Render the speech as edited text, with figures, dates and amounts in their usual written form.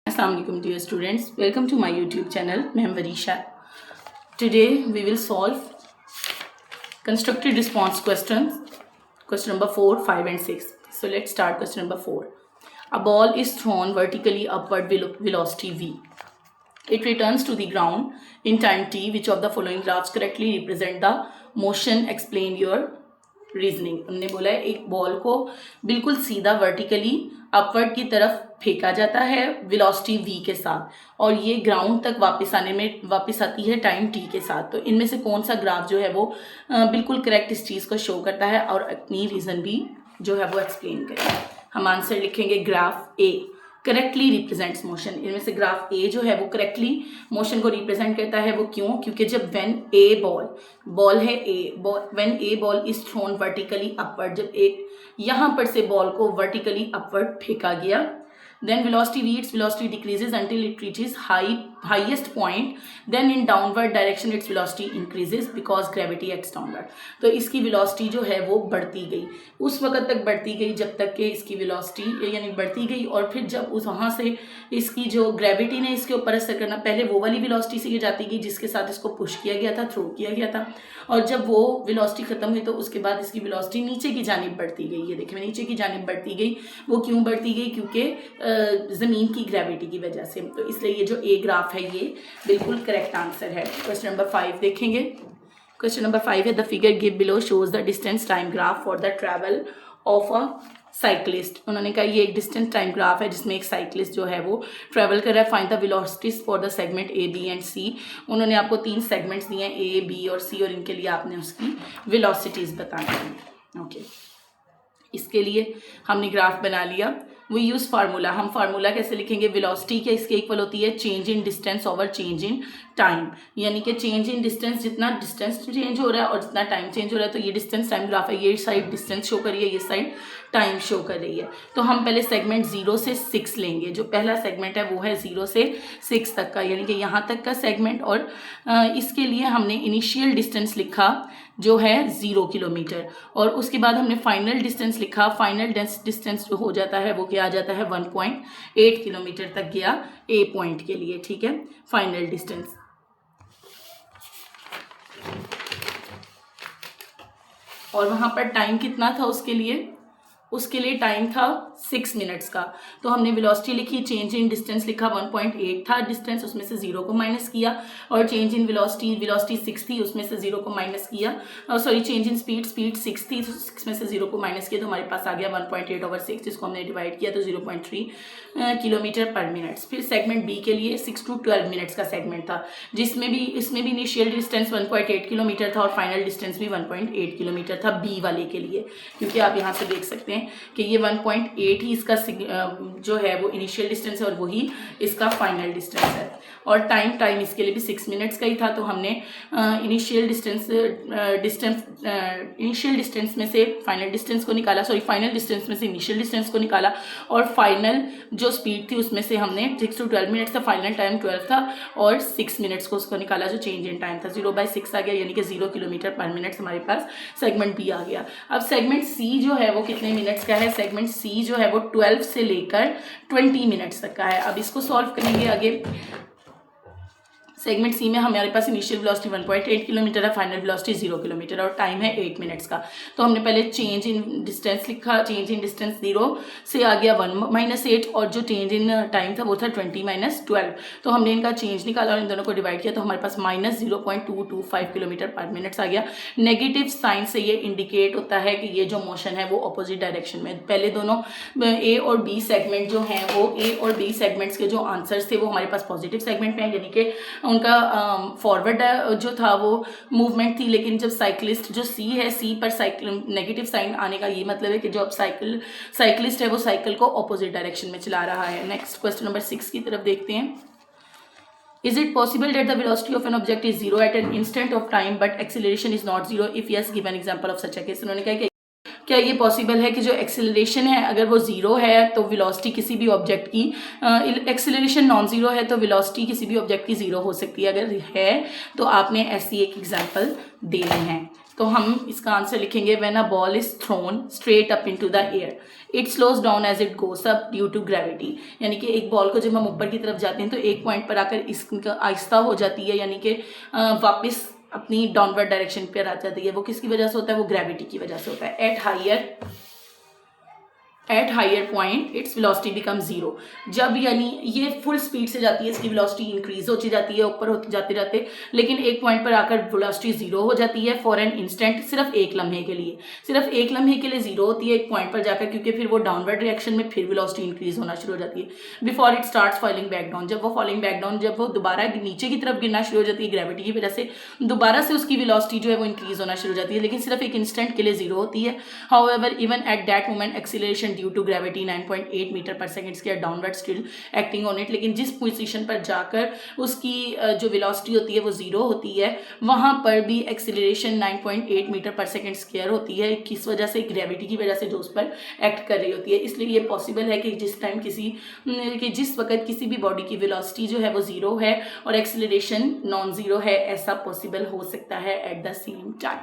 Assalamualaikum dear students, welcome to my YouTube channel. I am Varisha. Today we will solve constructed response questions, question number 4, 5 and 6. So let's start question number 4. A ball is thrown vertically upward velocity v. It returns to the ground in time t. Which of the following graphs correctly represent the motion? Explain your reasoning. हमने बोला है एक ball को बिल्कुल सीधा vertically upward की तरफ फेंका जाता है वेलोसिटी v के साथ और ये ग्राउंड तक वापस आती है टाइम t के साथ. तो इनमें से कौन सा ग्राफ जो है वो बिल्कुल करेक्ट इस चीज़ को शो करता है और अपनी रीज़न भी जो है वो एक्सप्लेन करें. हम आंसर लिखेंगे graph A correctly represents motion. इनमें से ग्राफ ए जो है वो करेक्टली मोशन को रिप्रेजेंट करता है. वो क्यों? क्योंकि जब बॉल है when A ball is thrown vertically upward, जब एक यहाँ पर से बॉल को वर्टिकली अपवर्ड फेंका गया, then velocity v, its velocity decreases until it reaches highest point, then in downward direction its velocity increases because gravity acts downward. तो इसकी velocity जो है वो बढ़ती गई, उस वक्त तक बढ़ती गई जब तक कि इसकी velocity यानी बढ़ती गई और फिर जब उस वहाँ से इसकी जो ग्रेविटी ने इसके ऊपर असर करना, पहले वो वाली velocity से ये जाती गई जिसके साथ इसको पुश किया गया था, थ्रो किया गया था, और जब वो velocity ख़त्म हुई तो उसके बाद इसकी velocity नीचे की जानिब बढ़ती गई. ये देखिए नीचे की जानिब बढ़ती गई. वो क्यों बढ़ती गई? क्योंकि ज़मीन की ग्रेविटी की वजह से. तो इसलिए ये जो ए ग्राफ है ये बिल्कुल करेक्ट आंसर है. क्वेश्चन नंबर 5 देखेंगे. क्वेश्चन नंबर 5 है the figure give below shows the distance time graph for the travel of a cyclist. उन्होंने कहा ये एक डिस्टेंस टाइम ग्राफ है जिसमें एक साइक्लिस्ट जो है वो ट्रैवल कर रहा है. Find the velocities for the segment A B and C. उन्होंने आपको 3 सेगमेंट्स दिए हैं ए बी और सी और इनके लिए आपने उसकी वेलोसिटीज़ बतानी है. ओके, इसके लिए हमने ग्राफ बना लिया. We use formula. हम फार्मूला कैसे लिखेंगे? वेलोसिटी क्या इसके इक्वल होती है change in distance over change in time. यानी कि चेंज इन डिस्टेंस, जितना डिस्टेंस चेंज हो रहा है और जितना टाइम चेंज हो रहा है, तो ये डिस्टेंस टाइम ग्राफ है. ये साइड डिस्टेंस शो कर रही है, ये साइड टाइम शो कर रही है. तो हम पहले सेगमेंट 0 से 6 लेंगे. जो पहला सेगमेंट है वो है 0 से 6 तक का, यानी कि यहाँ तक का सेगमेंट. और इसके लिए हमने इनिशियल डिस्टेंस लिखा जो है 0 किलोमीटर, और उसके बाद हमने फाइनल डिस्टेंस लिखा. फाइनल डिस्टेंस जो हो जाता है वो क्या आ जाता है 1.8 किलोमीटर तक गया ए पॉइंट के लिए. ठीक है, फाइनल डिस्टेंस. और वहाँ पर टाइम कितना था उसके लिए टाइम था 6 मिनट्स का. तो हमने वेलोसिटी लिखी, चेंज इन डिस्टेंस लिखा 1.8 था डिस्टेंस, उसमें से 0 को माइनस किया. और चेंज इन वेलोसिटी 6 थी, उसमें से 0 को माइनस किया. सॉरी, चेंज इन स्पीड 6 थी, तो 6 में से 0 को माइनस किया तो हमारे पास आ गया 1.8 ओवर 6, जिसको हमने डिवाइड किया तो 0.3 किलोमीटर पर मिनट. फिर सेगमेंट बी के लिए 6 to 12 मिनट्स का सेगमेंट था, इसमें भी इनिशियल डिस्टेंस 1.8 किलोमीटर था और फाइनल डिस्टेंस भी 1.8 किलोमीटर था बी वाले के लिए. क्योंकि आप यहाँ से देख सकते हैं कि ये 1.8 ही इसका जो है वो इनिशियल डिस्टेंस है और वही इसका फाइनल डिस्टेंस है. और टाइम इसके लिए भी 6 मिनट्स का ही था. तो हमने इनिशियल डिस्टेंस में से फाइनल डिस्टेंस को निकाला, फाइनल डिस्टेंस में से इनिशियल डिस्टेंस को निकाला, और फाइनल जो स्पीड थी उसमें से हमने 6 to 12 मिनट्स था, फाइनल टाइम 12 था, और 6 मिनट्स को उसको निकाला जो चेंज इन टाइम था. 0/6 आ गया, यानी कि 0 किलोमीटर पर मिनट हमारे पास सेगमेंट बी आ गया. अब सेगमेंट सी जो है वो कितने मिनट्स का है? सेगमेंट सी जो है वो 12 से लेकर 20 मिनट्स तक का है. अब इसको सॉल्व करेंगे आगे. सेगमेंट सी में हमारे पास इनिशियल वेलोसिटी 1.8 किलोमीटर है, फाइनल वेलोसिटी 0 किलोमीटर और टाइम है 8 मिनट्स का. तो हमने पहले चेंज इन डिस्टेंस लिखा. चेंज इन डिस्टेंस 0 से आ गया 1-8, और जो चेंज इन टाइम था वो था 20-12. तो हमने इनका चेंज निकाला और इन दोनों को डिवाइड किया तो हमारे पास -0.225 किलोमीटर पर मिनट्स आ गया. नेगेटिव साइन से ये इंडिकेट होता है कि ये जो मोशन है वो अपोजिट डायरेक्शन में. पहले दोनों ए और बी सेगमेंट जो हैं वो ए और बी सेगमेंट्स के जो आंसर्स थे वो हमारे पास पॉजिटिव सेगमेंट में है, यानी कि उनका फॉरवर्ड जो था वो मूवमेंट थी. लेकिन जब साइक्लिस्ट जो सी है, सी पर नेगेटिव साइन आने का ये मतलब है कि जो अब साइक्लिस्ट है वो साइकिल को ऑपोजिट डायरेक्शन में चला रहा है. नेक्स्ट क्वेश्चन नंबर 6 की तरफ देखते हैं. Is it possible that the velocity of an object is 0 at an instant of time but acceleration is not 0? If yes, give an example of such a case. उन्होंने कहा कि क्या ये possible है कि जो एक्सेलरेशन है अगर वो 0 है तो वेलोसिटी किसी भी ऑब्जेक्ट की, एक्सेलरेशन नॉन ज़ीरो है तो वेलोसिटी किसी भी ऑब्जेक्ट की 0 हो सकती है. अगर है तो आपने ऐसी एक एग्जांपल देने हैं. तो हम इसका आंसर लिखेंगे when a ball is thrown straight up into the air it slows down as it goes up due to gravity. यानी कि एक बॉल को जब हम ऊपर की तरफ जाते हैं तो एक पॉइंट पर आकर इसका आहिस्ता हो जाती है, यानी कि वापस अपनी डाउनवर्ड डायरेक्शन पर आ जाती है। वो किसकी वजह से होता है? वो ग्रेविटी की वजह से होता है। At higher point its velocity become zero. जब यानी ये फुल स्पीड से जाती है, इसकी वेलोसिटी इंक्रीज होती जाती है ऊपर होते जाते जाते, लेकिन एक पॉइंट पर आकर वेलोसिटी जीरो हो जाती है फॉर एन इंस्टेंट, सिर्फ एक लम्हे के लिए। सिर्फ एक लम्हे के लिए जीरो होती है एक पॉइंट पर जाकर, क्योंकि फिर वो डाउनवर्ड डायरेक्शन में फिर वेलोसिटी इंक्रीज होना शुरू हो जाती है। Before it starts falling back down, जब वो फॉलिंग बैक डाउन, जब वो दोबारा नीचे की तरफ गिरना शुरू हो जाती है ग्रेविटी की वजह से, दोबारा से उसकी वेलोसिटी जो है वो इंक्रीज होना शुरू हो जाती है, लेकिन सिर्फ एक इंस्टेंट के लिए जीरो होती है। However even at that moment acceleration due to gravity 9.8 metre per second के downward still acting on it. लेकिन जिस पोजीशन पर जाकर उसकी जो वेलोसिटी होती है वो जीरो होती है, वहां पर भी acceleration 9.8 metre per second square होती है। किस वजह से? ग्रेविटी की वजह से जो उस पर एक्ट कर रही होती है। इसलिए ये पॉसिबल है कि जिस वक्त किसी भी बॉडी की वेलोसिटी जो है वो जीरो है और एक्सीलरेशन नॉन जीरो है, ऐसा पॉसिबल हो सकता है एट द सेम टाइम।